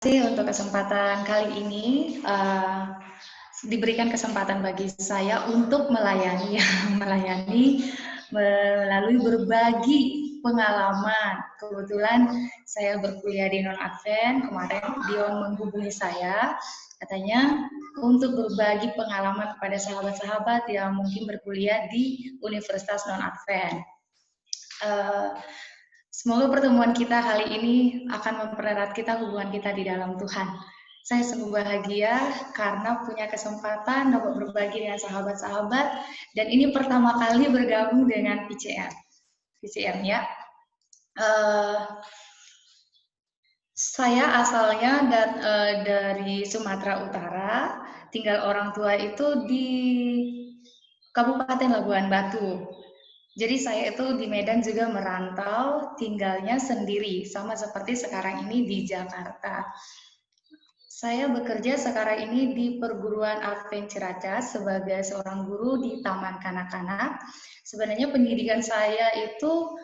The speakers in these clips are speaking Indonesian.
Terima kasih untuk kesempatan kali ini. Diberikan kesempatan bagi saya untuk melayani, melayani melalui berbagi pengalaman. Kebetulan saya berkuliah di non-advent, kemarin Dion menghubungi saya, katanya untuk berbagi pengalaman kepada sahabat-sahabat yang mungkin berkuliah di Universitas non-advent. Semoga pertemuan kita kali ini akan mempererat kita hubungan kita di dalam Tuhan. Saya sungguh bahagia karena punya kesempatan dapat berbagi dengan sahabat-sahabat dan ini pertama kali bergabung dengan PCR. PCR ya. Saya asalnya dari Sumatera Utara, tinggal orang tua itu di Kabupaten Labuan Batu. Jadi saya itu di Medan juga merantau, tinggalnya sendiri, sama seperti sekarang ini di Jakarta. Saya bekerja sekarang ini di Perguruan Advent Ciracas sebagai seorang guru di Taman Kanak-Kanak. Sebenarnya pendidikan saya itu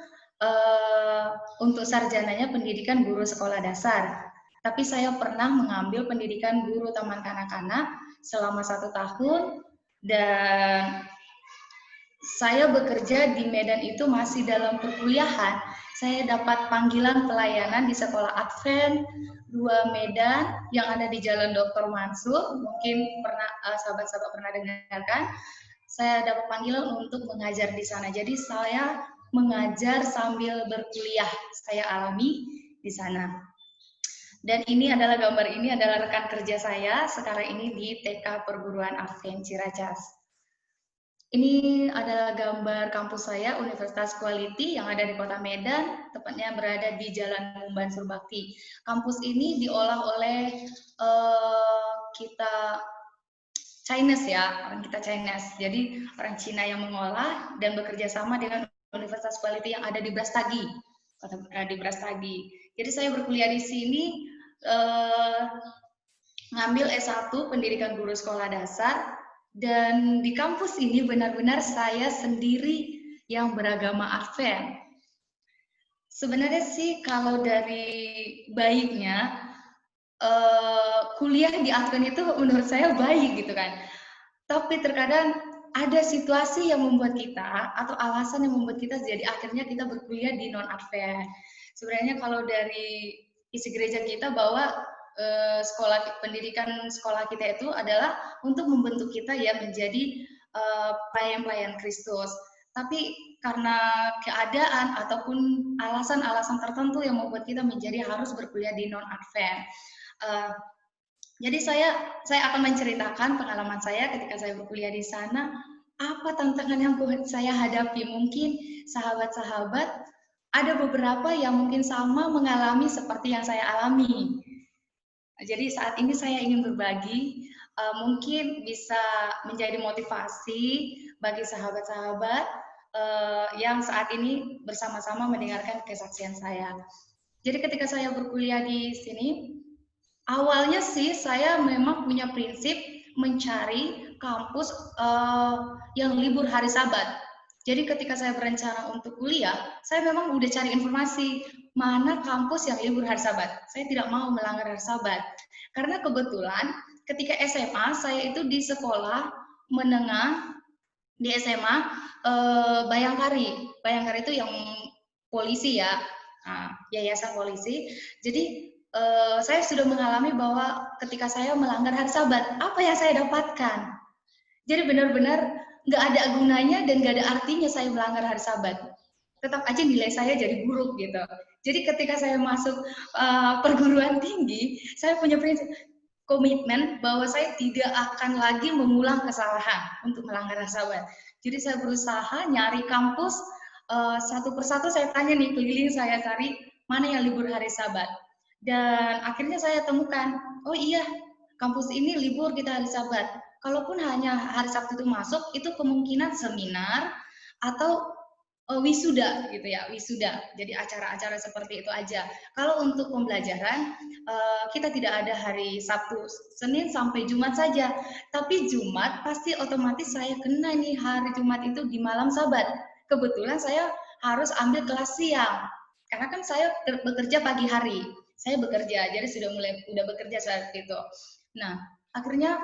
untuk sarjananya pendidikan guru sekolah dasar. Tapi saya pernah mengambil pendidikan guru Taman Kanak-Kanak selama 1 tahun dan saya bekerja di Medan itu masih dalam perkuliahan. Saya dapat panggilan pelayanan di sekolah Advent 2 Medan yang ada di Jalan Dr. Mansur. Mungkin pernah sahabat-sahabat pernah dengarkan. Saya dapat panggilan untuk mengajar di sana. Jadi saya mengajar sambil berkuliah. Saya alami di sana. Dan ini adalah gambar ini adalah rekan kerja saya sekarang ini di TK Perguruan Advent Ciracas. Ini adalah gambar kampus saya, Universitas Quality, yang ada di Kota Medan, tepatnya berada di Jalan Mumban Surbakti. Kampus ini diolah oleh kita Chinese ya, orang kita Chinese. Jadi orang Cina yang mengolah dan bekerja sama dengan Universitas Quality yang ada di Brastagi, di Brastagi. Jadi saya berkuliah di sini, ngambil S1 pendidikan guru sekolah dasar. Dan di kampus ini benar-benar saya sendiri yang beragama Advent. Sebenarnya sih kalau dari baiknya, kuliah di Advent itu menurut saya baik gitu kan. Tapi terkadang ada situasi yang membuat kita, atau alasan yang membuat kita jadi akhirnya kita berkuliah di non-Advent. Sebenarnya kalau dari isi gereja kita bahwa pendidikan sekolah kita itu adalah untuk membentuk kita ya menjadi pelayan-pelayan Kristus. Tapi karena keadaan ataupun alasan-alasan tertentu yang membuat kita menjadi harus berkuliah di non-Advent. Jadi saya akan menceritakan pengalaman saya ketika saya berkuliah di sana, apa tantangan yang saya hadapi. Mungkin sahabat-sahabat ada beberapa yang mungkin sama mengalami seperti yang saya alami. Jadi saat ini saya ingin berbagi, mungkin bisa menjadi motivasi bagi sahabat-sahabat yang saat ini bersama-sama mendengarkan kesaksian saya. Jadi ketika saya berkuliah di sini, awalnya sih saya memang punya prinsip mencari kampus yang libur hari Sabat. Jadi ketika saya berencana untuk kuliah, saya memang udah cari informasi mana kampus yang libur hari Sabat. Saya tidak mau melanggar hari Sabat. Karena kebetulan ketika SMA, saya itu di sekolah menengah, di SMA, Bayangkari. Bayangkari itu yang polisi ya, yayasan polisi. Jadi saya sudah mengalami bahwa ketika saya melanggar hari Sabat, apa yang saya dapatkan? Jadi benar-benar nggak ada gunanya dan nggak ada artinya saya melanggar hari Sabat. Tetap aja nilai saya jadi buruk gitu. Jadi ketika saya masuk perguruan tinggi, saya punya prinsip komitmen bahwa saya tidak akan lagi mengulang kesalahan untuk melanggar hari Sabat. Jadi saya berusaha nyari kampus satu persatu, saya tanya nih keliling, saya cari mana yang libur hari Sabat. Dan akhirnya saya temukan, oh iya, kampus ini libur kita hari Sabat. Kalaupun hanya hari Sabtu itu masuk, itu kemungkinan seminar atau wisuda gitu ya, wisuda. Jadi acara-acara seperti itu aja. Kalau untuk pembelajaran, kita tidak ada hari Sabtu, Senin sampai Jumat saja. Tapi Jumat pasti otomatis saya kena nih hari Jumat itu di malam Sabat. Kebetulan saya harus ambil kelas siang. Karena kan saya bekerja pagi hari. saya bekerja, jadi udah bekerja saat itu. Nah, akhirnya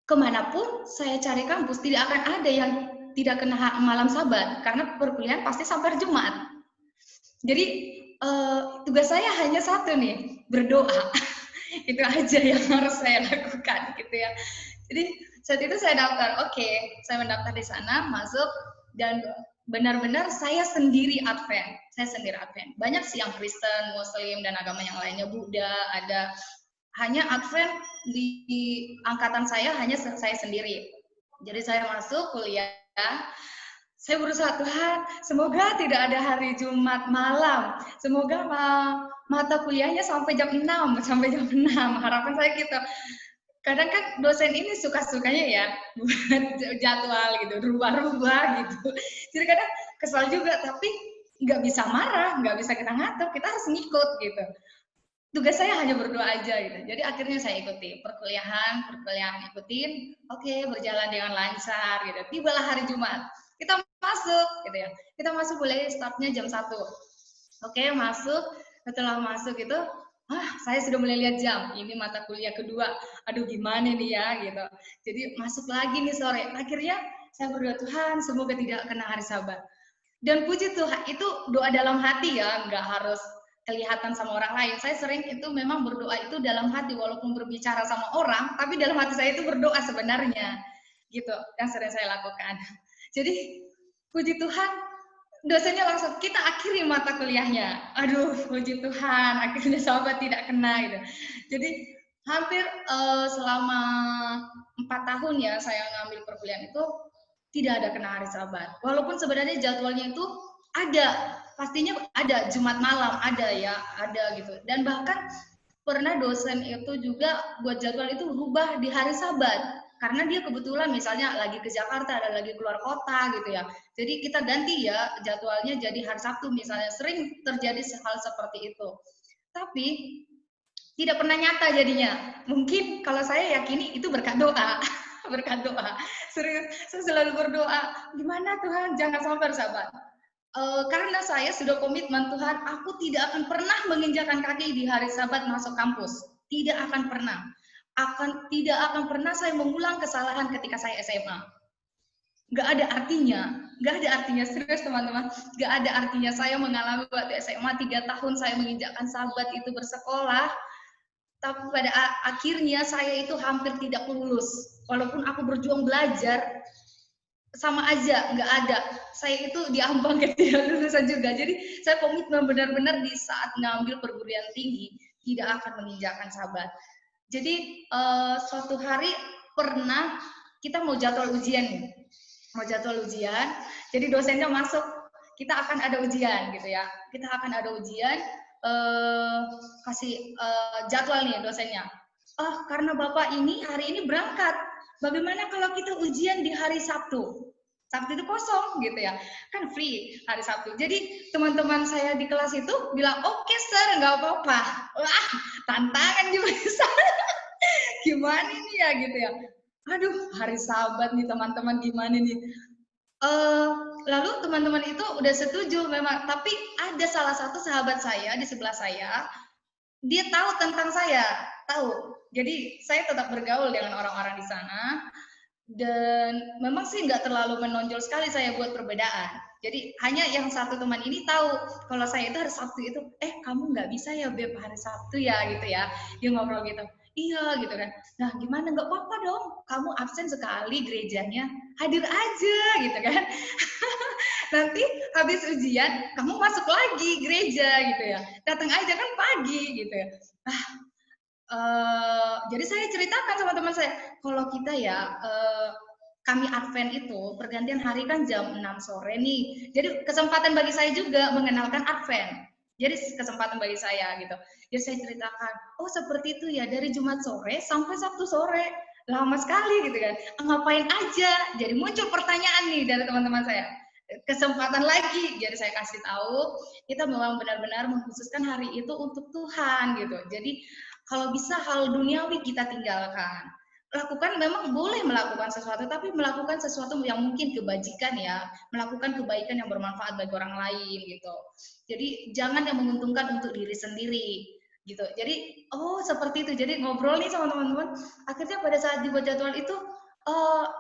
kemanapun saya cari kampus tidak akan ada yang tidak kena malam Sabat karena perkuliahan pasti sampai Jumat. Jadi tugas saya hanya satu nih, berdoa. Itu aja yang harus saya lakukan gitu ya. Jadi saat itu saya daftar, oke, saya mendaftar di sana, masuk, dan benar-benar saya sendiri Advent. Saya sendiri Advent. Banyak sih yang Kristen, Muslim, dan agama yang lainnya, Buddha, ada. Hanya Advent di angkatan saya hanya saya sendiri. Jadi saya masuk kuliah, saya berusaha, Tuhan, semoga tidak ada hari Jumat malam. Semoga mata kuliahnya sampai jam 6, sampai jam 6. Harapan saya gitu. Kadang kan dosen ini suka-sukanya ya buat jadwal gitu, rubah-rubah gitu. Jadi kadang kesal juga, tapi nggak bisa marah, nggak bisa kita ngatur, kita harus ngikut gitu. Tugas saya hanya berdoa aja gitu. Jadi akhirnya saya ikuti perkuliahan ikutin, oke, berjalan dengan lancar gitu. Tibalah hari Jumat, kita masuk gitu ya. Kita masuk boleh startnya jam 1. Oke, masuk. Setelah masuk itu, saya sudah mulai lihat jam. Ini mata kuliah kedua. Aduh, gimana nih ya gitu. Jadi masuk lagi nih sore. Akhirnya saya berdoa, Tuhan, semoga tidak kena hari Sabat. Dan puji Tuhan, itu doa dalam hati ya, nggak harus kelihatan sama orang lain. Saya sering itu memang berdoa itu dalam hati, walaupun berbicara sama orang, tapi dalam hati saya itu berdoa sebenarnya. Gitu, yang sering saya lakukan. Jadi, puji Tuhan, dosennya langsung, kita akhiri mata kuliahnya. Aduh, puji Tuhan, akhirnya sahabat tidak kena gitu. Jadi hampir selama 4 tahun ya saya ngambil perkuliahan itu tidak ada kena hari Sabat. Walaupun sebenarnya jadwalnya itu ada, pastinya ada Jumat malam ada ya, ada gitu. Dan bahkan pernah dosen itu juga buat jadwal itu berubah di hari Sabat karena dia kebetulan misalnya lagi ke Jakarta, ada lagi keluar kota gitu ya. Jadi kita ganti ya jadwalnya jadi hari Sabtu misalnya. Sering terjadi hal seperti itu. Tapi tidak pernah nyata jadinya. Mungkin kalau saya yakini itu berkat doa. Berkat doa. Serius, saya selalu berdoa, gimana Tuhan jangan sampai Sabat. Karena saya sudah komitmen, Tuhan, aku tidak akan pernah menginjakan kaki di hari Sabat masuk kampus. Tidak akan pernah. Tidak akan pernah saya mengulang kesalahan ketika saya SMA. Nggak ada artinya, serius teman-teman, nggak ada artinya saya mengalami waktu SMA 3 tahun saya menginjakkan Sabat itu bersekolah, tapi pada akhirnya saya itu hampir tidak lulus. Walaupun aku berjuang belajar, sama aja, nggak ada. Saya itu diambang ketidaklulusan juga. Jadi saya komitmen benar-benar di saat ngambil perguruan tinggi, tidak akan menginjakkan Sabat. Jadi suatu hari pernah kita mau jadwal ujian, jadi dosennya masuk, kita akan ada ujian gitu ya. Kita akan ada ujian, kasih jadwal nih dosennya. Karena Bapak ini hari ini berangkat, bagaimana kalau kita ujian di hari Sabtu? Sabtu itu kosong gitu ya, kan free hari Sabtu. Jadi teman-teman saya di kelas itu bilang, oke sir, nggak apa-apa. Wah, tantangan juga bisa. Gimana ini ya gitu ya. Aduh, hari Sabat nih teman-teman, gimana nih. Lalu teman-teman itu udah setuju memang, tapi ada salah satu sahabat saya di sebelah saya, dia tahu tentang saya, tahu. Jadi saya tetap bergaul dengan orang-orang di sana, dan memang sih nggak terlalu menonjol sekali saya buat perbedaan. Jadi hanya yang satu teman ini tahu kalau saya itu hari Sabtu itu, kamu nggak bisa ya Beb hari Sabtu ya gitu ya. Dia ngobrol gitu, iya gitu kan. Nah gimana, nggak apa-apa dong, kamu absen sekali gerejanya, hadir aja gitu kan. Nanti habis ujian kamu masuk lagi gereja gitu ya, datang aja kan pagi gitu ya. Jadi saya ceritakan sama teman saya, kalau kita ya kami Advent itu pergantian hari kan jam 6 sore nih. Jadi kesempatan bagi saya juga mengenalkan Advent. Jadi kesempatan bagi saya gitu. Jadi saya ceritakan, oh seperti itu ya, dari Jumat sore sampai Sabtu sore. Lama sekali gitu kan. Ngapain aja? Jadi muncul pertanyaan nih dari teman-teman saya. Kesempatan lagi, jadi saya kasih tahu, kita memang benar-benar mengkhususkan hari itu untuk Tuhan gitu. Jadi kalau bisa hal duniawi kita tinggalkan. Lakukan, memang boleh melakukan sesuatu, tapi melakukan sesuatu yang mungkin kebajikan ya, melakukan kebaikan yang bermanfaat bagi orang lain gitu. Jadi jangan yang menguntungkan untuk diri sendiri. gitu. Jadi seperti itu. Jadi ngobrol nih sama teman-teman. Akhirnya pada saat dibuat jadwal itu,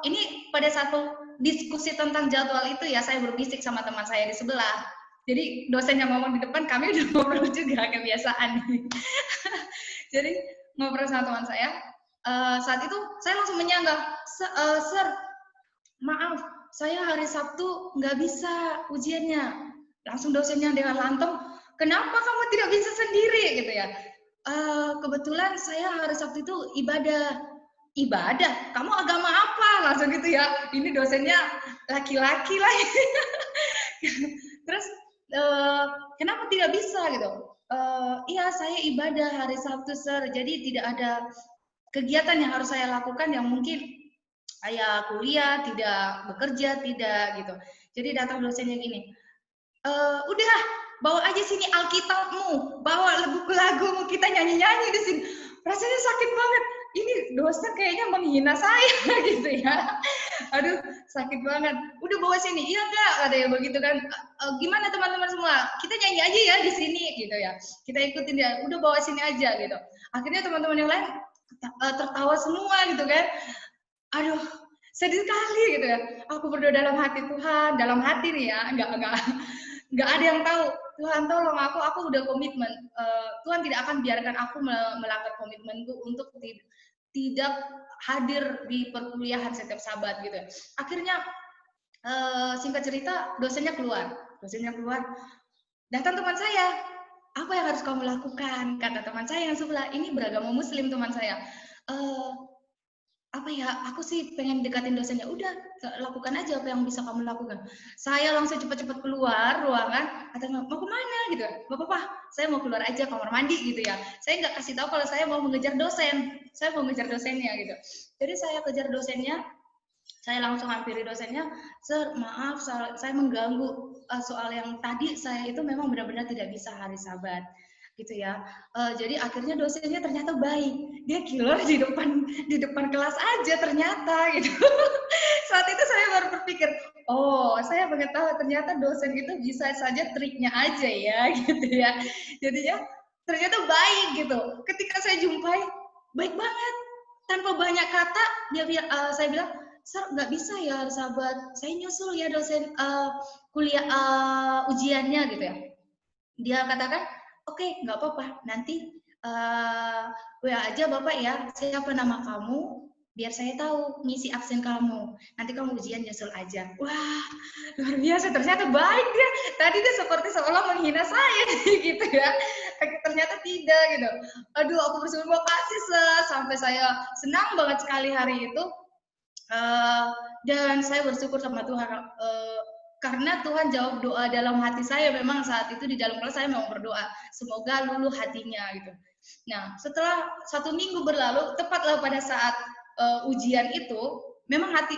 ini pada satu diskusi tentang jadwal itu ya, saya berbisik sama teman saya di sebelah. Jadi dosen yang ngomong di depan, kami udah ngobrol juga, kebiasaan. Jadi ngobrol sama teman saya. Saat itu saya langsung menyanggah, Sir, maaf, saya hari Sabtu nggak bisa ujiannya. Langsung dosennya dengan lantang, kenapa kamu tidak bisa sendiri gitu ya? Kebetulan saya hari Sabtu itu ibadah. Ibadah? Kamu agama apa? Langsung gitu ya. Ini dosennya laki-laki lah. Terus kenapa tidak bisa gitu? Iya, saya ibadah hari Sabtu, Sir. Jadi tidak ada kegiatan yang harus saya lakukan yang mungkin saya kuliah, tidak bekerja, tidak gitu. Jadi datang dosennya gini, udah bawa aja sini Alkitabmu, bawa buku lagumu, kita nyanyi-nyanyi di sini. Rasanya sakit banget. Ini dosen kayaknya menghina saya gitu ya. Aduh, sakit banget. Udah bawa sini. Iya enggak? Katanya begitu kan. Gimana teman-teman semua? Kita nyanyi aja ya di sini gitu ya. Kita ikutin dia. Udah bawa sini aja gitu. Akhirnya teman-teman yang lain tertawa semua gitu kan. Aduh, sedih sekali gitu ya. Aku berdoa dalam hati, Tuhan, dalam hati nih ya, enggak ada yang tahu. Tuhan tolong aku udah komitmen. Tuhan tidak akan biarkan aku melanggar komitmenku untuk tidak hadir di perkuliahan setiap Sabat gitu. Akhirnya singkat cerita dosennya keluar, datang teman saya. Apa yang harus kamu lakukan? Kata teman saya yang sebelah, ini beragama Muslim teman saya. Apa ya, aku sih pengen dekatin dosennya. Udah, lakukan aja apa yang bisa kamu lakukan. Saya langsung cepat-cepat keluar ruangan, kata mau kemana gitu. Gak apa-apa, saya mau keluar aja kamar mandi gitu ya. Saya nggak kasih tahu kalau saya mau mengejar dosen. Saya mau mengejar dosennya gitu. Jadi saya kejar dosennya, saya langsung hampiri dosennya, Sir, maaf saya mengganggu soal yang tadi saya itu memang benar-benar tidak bisa hari Sabat gitu ya. Jadi akhirnya dosennya ternyata baik, dia killer di depan kelas aja ternyata gitu. Saat itu saya baru berpikir, oh saya mengetahui ternyata dosen itu bisa saja triknya aja ya gitu ya. Jadinya ternyata baik gitu. Ketika saya jumpai, baik banget, tanpa banyak kata saya bilang, Sir, nggak bisa ya sahabat, saya nyusul ya dosen kuliah ujiannya gitu ya. Dia katakan, oke, nggak apa-apa, nanti WA aja Bapak ya, siapa nama kamu, biar saya tahu ngisi absen kamu. Nanti kamu ujian nyusul aja. Wah, luar biasa, ternyata baik dia. Tadi dia seperti seolah menghina saya gitu ya. Ternyata tidak gitu. Aduh, aku berterima kasih sampai saya senang banget sekali hari itu. Dan saya bersyukur sama Tuhan karena Tuhan jawab doa dalam hati saya. Memang saat itu di dalam kelas saya mau berdoa semoga luluh hatinya gitu. Nah, setelah 1 minggu berlalu, tepatlah pada saat ujian itu, memang hati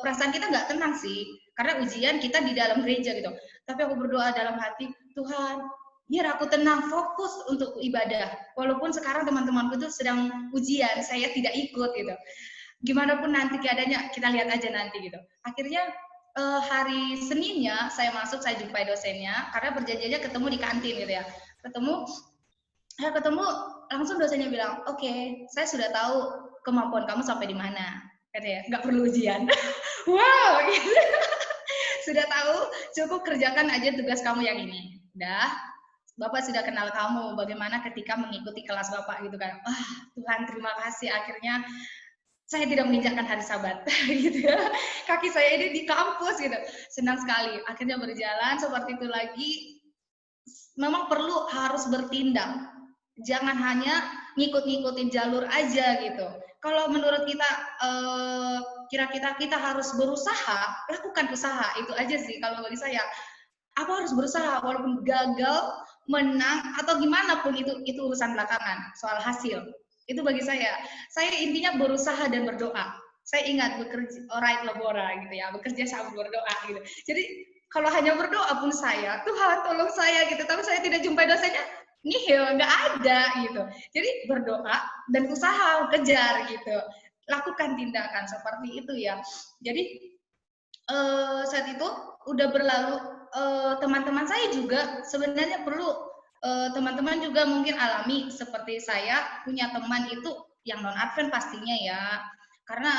perasaan kita nggak tenang sih, karena ujian kita di dalam gereja gitu. Tapi aku berdoa dalam hati, Tuhan, biar aku tenang, fokus untuk ibadah. Walaupun sekarang teman-temanku itu sedang ujian, saya tidak ikut gitu. Gimana pun nanti keadaannya, kita lihat aja nanti gitu. Akhirnya hari Seninnya saya masuk, saya jumpai dosennya, karena perjanjiannya ketemu di kantin gitu ya. Ketemu langsung dosennya bilang, oke, saya sudah tahu kemampuan kamu sampai di mana. Katanya, nggak perlu ujian. Wow, gitu. Sudah tahu, cukup kerjakan aja tugas kamu yang ini. Udah, Bapak sudah kenal kamu, bagaimana ketika mengikuti kelas Bapak gitu kan. Wah, Tuhan terima kasih, akhirnya saya tidak menginjakkan hari Sabat gitu ya. Kaki saya ini di kampus gitu. Senang sekali. Akhirnya berjalan seperti itu lagi. Memang perlu harus bertindak. Jangan hanya ngikut-ngikutin jalur aja gitu. Kalau menurut kita kira-kira kita harus berusaha, lakukan usaha. Itu aja sih kalau bagi saya. Apa harus berusaha walaupun gagal, menang atau gimana pun itu urusan belakangan, soal hasil. Itu bagi saya. Saya intinya berusaha dan berdoa. Saya ingat bekerja right labora gitu ya, bekerja sambil berdoa gitu. Jadi kalau hanya berdoa pun saya, Tuhan tolong saya gitu, tapi saya tidak jumpai dosennya, nihil, nggak ada gitu. Jadi berdoa dan usaha, kejar gitu. Lakukan tindakan seperti itu ya. Jadi saat itu udah berlalu, teman-teman saya juga sebenarnya perlu Teman-teman juga mungkin alami seperti saya punya teman itu yang non Advent pastinya ya, karena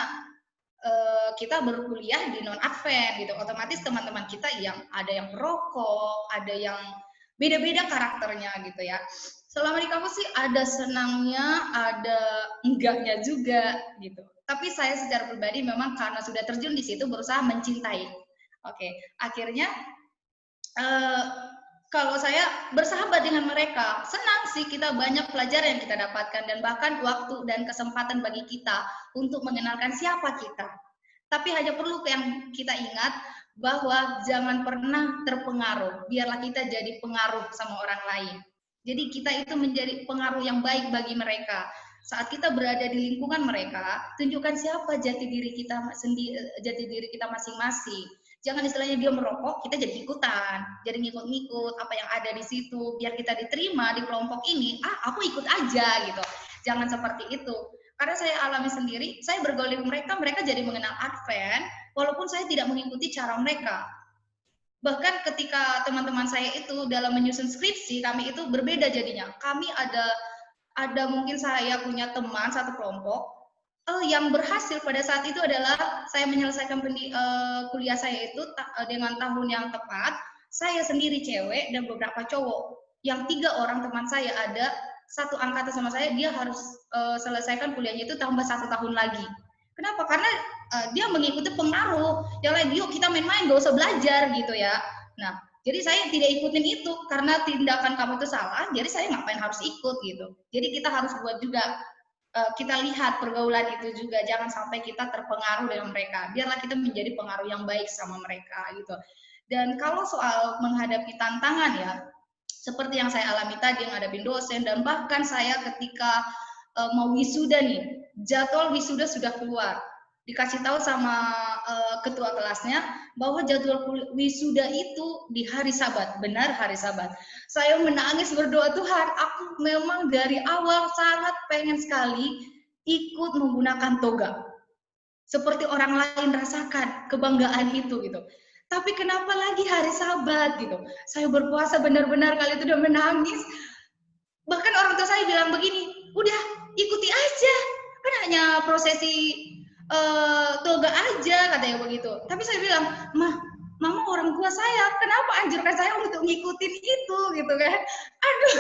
kita berkuliah di non Advent gitu, otomatis teman-teman kita yang ada yang perokok, ada yang beda-beda karakternya gitu ya. Selama di kampus sih ada senangnya, ada enggaknya juga gitu. Tapi saya secara pribadi memang karena sudah terjun di situ berusaha mencintai. Oke, akhirnya eh, kalau saya bersahabat dengan mereka, senang sih, kita banyak pelajaran yang kita dapatkan dan bahkan waktu dan kesempatan bagi kita untuk mengenalkan siapa kita. Tapi hanya perlu yang kita ingat bahwa jangan pernah terpengaruh. Biarlah kita jadi pengaruh sama orang lain. Jadi kita itu menjadi pengaruh yang baik bagi mereka. Saat kita berada di lingkungan mereka, tunjukkan siapa jati diri kita sendiri, jati diri kita masing-masing. Jangan istilahnya dia merokok, kita jadi ikutan, jadi ngikut-ngikut apa yang ada di situ, biar kita diterima di kelompok ini. Aku ikut aja gitu. Jangan seperti itu. Karena saya alami sendiri, saya bergaul dengan mereka, mereka jadi mengenal Advent, walaupun saya tidak mengikuti cara mereka. Bahkan ketika teman-teman saya itu dalam menyusun skripsi, kami itu berbeda jadinya. Kami ada mungkin saya punya teman satu kelompok, yang berhasil pada saat itu adalah saya menyelesaikan kuliah saya itu dengan tahun yang tepat. Saya sendiri cewek dan beberapa cowok. Yang 3 orang teman saya ada satu angkatan sama saya, dia harus selesaikan kuliahnya itu tambah 1 tahun lagi. Kenapa? Karena dia mengikuti pengaruh. Yang lain, yuk kita main-main, gak usah belajar gitu ya. Nah, jadi saya tidak ikutin itu karena tindakan kamu itu salah. Jadi saya ngapain harus ikut gitu. Jadi kita harus buat juga, kita lihat pergaulan itu juga, jangan sampai kita terpengaruh dengan mereka. Biarlah kita menjadi pengaruh yang baik sama mereka gitu. Dan kalau soal menghadapi tantangan ya, seperti yang saya alami tadi, menghadapi dosen, dan bahkan saya ketika mau wisuda nih, jadwal wisuda sudah keluar, dikasih tahu sama ketua kelasnya bahwa jadwal wisuda itu di hari Sabat, benar hari Sabat. Saya menangis berdoa, Tuhan, aku memang dari awal sangat pengen sekali ikut menggunakan toga. Seperti orang lain rasakan kebanggaan itu gitu. Tapi kenapa lagi hari Sabat gitu? Saya berpuasa benar-benar kali itu udah menangis. Bahkan orang tua saya bilang begini, udah ikuti aja, kan hanya prosesi toga aja katanya begitu. Tapi saya bilang, mama orang tua saya, kenapa anjurkan saya untuk ngikutin itu gitu kan? Aduh,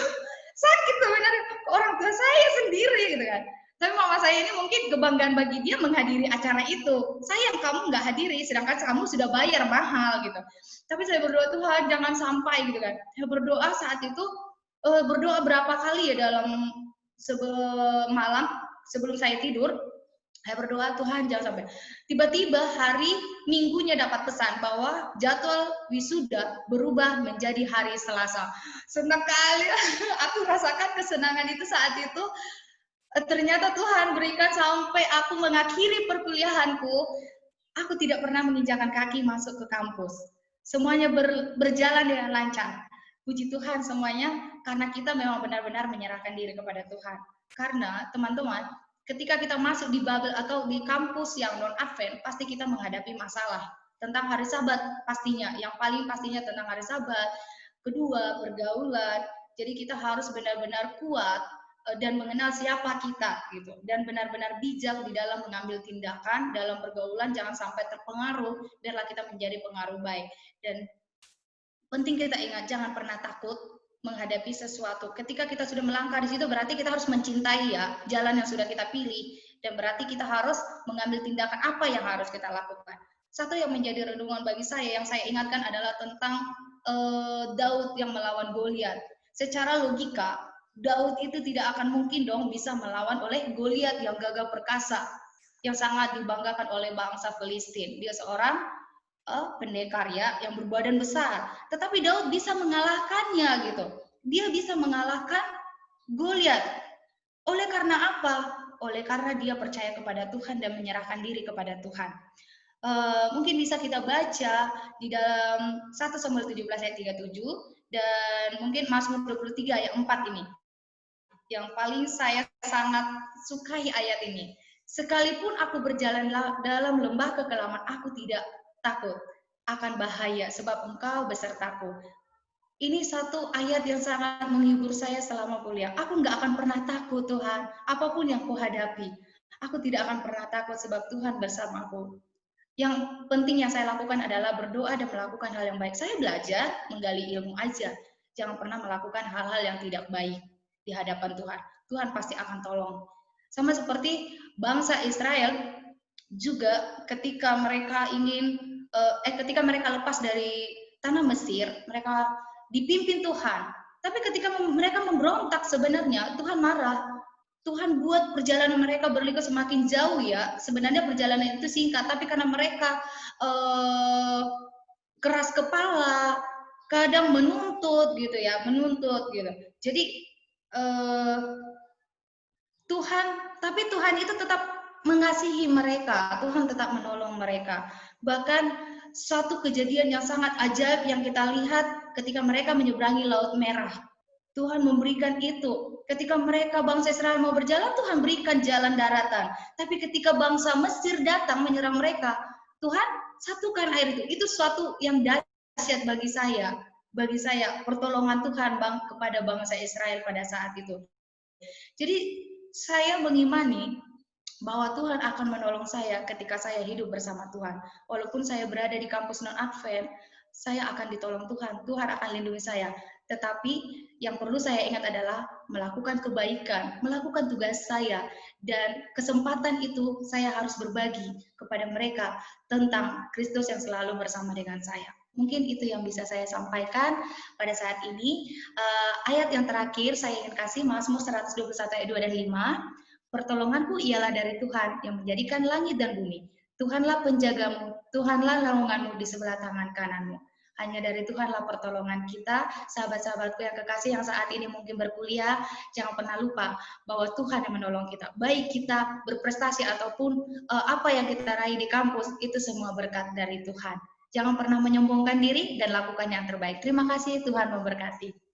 sakit sebenarnya orang tua saya sendiri gitu kan. Tapi mama saya ini mungkin kebanggaan bagi dia menghadiri acara itu. Sayang kamu nggak hadiri, sedangkan kamu sudah bayar mahal gitu. Tapi saya berdoa, Tuhan jangan sampai gitu kan. Saya berdoa saat itu, berdoa berapa kali ya dalam malam sebelum saya tidur. Saya berdoa, Tuhan jangan sampai. Tiba-tiba hari Minggunya dapat pesan bahwa jadwal wisuda berubah menjadi hari Selasa. Senang kali aku rasakan kesenangan itu saat itu. Ternyata Tuhan berikan sampai aku mengakhiri perkuliahanku, aku tidak pernah menginjakan kaki masuk ke kampus. Semuanya berjalan dengan lancar. Puji Tuhan semuanya, karena kita memang benar-benar menyerahkan diri kepada Tuhan. Karena teman-teman, ketika kita masuk di bubble atau di kampus yang non-advent, pasti kita menghadapi masalah tentang hari Sabat pastinya. Yang paling pastinya tentang hari Sabat. Kedua, pergaulan. Jadi kita harus benar-benar kuat dan mengenal siapa kita gitu, dan benar-benar bijak di dalam mengambil tindakan dalam pergaulan, jangan sampai terpengaruh, biarlah kita menjadi pengaruh baik. Dan penting kita ingat, jangan pernah takut menghadapi sesuatu. Ketika kita sudah melangkah di situ, berarti kita harus mencintai ya jalan yang sudah kita pilih, dan berarti kita harus mengambil tindakan apa yang harus kita lakukan. Satu yang menjadi renungan bagi saya, yang saya ingatkan adalah tentang Daud yang melawan Goliat. Secara logika, Daud itu tidak akan mungkin dong bisa melawan oleh Goliat yang gagah perkasa, yang sangat dibanggakan oleh bangsa Filistin. Dia seorang pendekar ya yang berbadan besar, tetapi Daud bisa mengalahkannya gitu. Dia bisa mengalahkan Goliat. Oleh karena apa? Oleh karena dia percaya kepada Tuhan dan menyerahkan diri kepada Tuhan. Mungkin bisa kita baca di dalam 1 Samuel 17 ayat 37 dan mungkin Mazmur 23 ayat 4 ini. Yang paling saya sangat sukai ayat ini. Sekalipun aku berjalan dalam lembah kekelaman, aku tidak takut akan bahaya sebab Engkau besertaku. Ini satu ayat yang sangat menghibur saya selama kuliah. Aku nggak akan pernah takut Tuhan, apapun yang kuhadapi. Aku tidak akan pernah takut sebab Tuhan bersamaku. Yang penting yang saya lakukan adalah berdoa dan melakukan hal yang baik. Saya belajar menggali ilmu aja. Jangan pernah melakukan hal-hal yang tidak baik di hadapan Tuhan. Tuhan pasti akan tolong. Sama seperti bangsa Israel juga ketika mereka ketika mereka lepas dari tanah Mesir, mereka dipimpin Tuhan. Tapi ketika mereka memberontak sebenarnya Tuhan marah. Tuhan buat perjalanan mereka berliku semakin jauh ya. Sebenarnya perjalanan itu singkat, tapi karena mereka keras kepala, kadang menuntut gitu ya, menuntut gitu. Jadi eh, Tuhan, tapi Tuhan itu tetap mengasihi mereka, Tuhan tetap menolong mereka. Bahkan suatu kejadian yang sangat ajaib yang kita lihat ketika mereka menyeberangi Laut Merah. Tuhan memberikan itu. Ketika mereka bangsa Israel mau berjalan, Tuhan berikan jalan daratan. Tapi ketika bangsa Mesir datang menyerang mereka, Tuhan satukan air itu. Itu suatu yang dahsyat bagi saya. Bagi saya, pertolongan Tuhan kepada bangsa Israel pada saat itu. Jadi saya mengimani bahwa Tuhan akan menolong saya ketika saya hidup bersama Tuhan. Walaupun saya berada di kampus non-Advent, saya akan ditolong Tuhan. Tuhan akan lindungi saya. Tetapi yang perlu saya ingat adalah melakukan kebaikan, melakukan tugas saya. Dan kesempatan itu saya harus berbagi kepada mereka tentang Kristus yang selalu bersama dengan saya. Mungkin itu yang bisa saya sampaikan pada saat ini. Ayat yang terakhir saya ingin kasih Mazmur 121 ayat 2 dan 5. Pertolonganku ialah dari Tuhan yang menjadikan langit dan bumi. Tuhanlah penjagamu, Tuhanlah naunganmu di sebelah tangan kananmu. Hanya dari Tuhanlah pertolongan kita. Sahabat-sahabatku yang kekasih yang saat ini mungkin berkuliah, jangan pernah lupa bahwa Tuhan yang menolong kita. Baik kita berprestasi ataupun apa yang kita raih di kampus, itu semua berkat dari Tuhan. Jangan pernah menyombongkan diri dan lakukan yang terbaik. Terima kasih, Tuhan memberkati.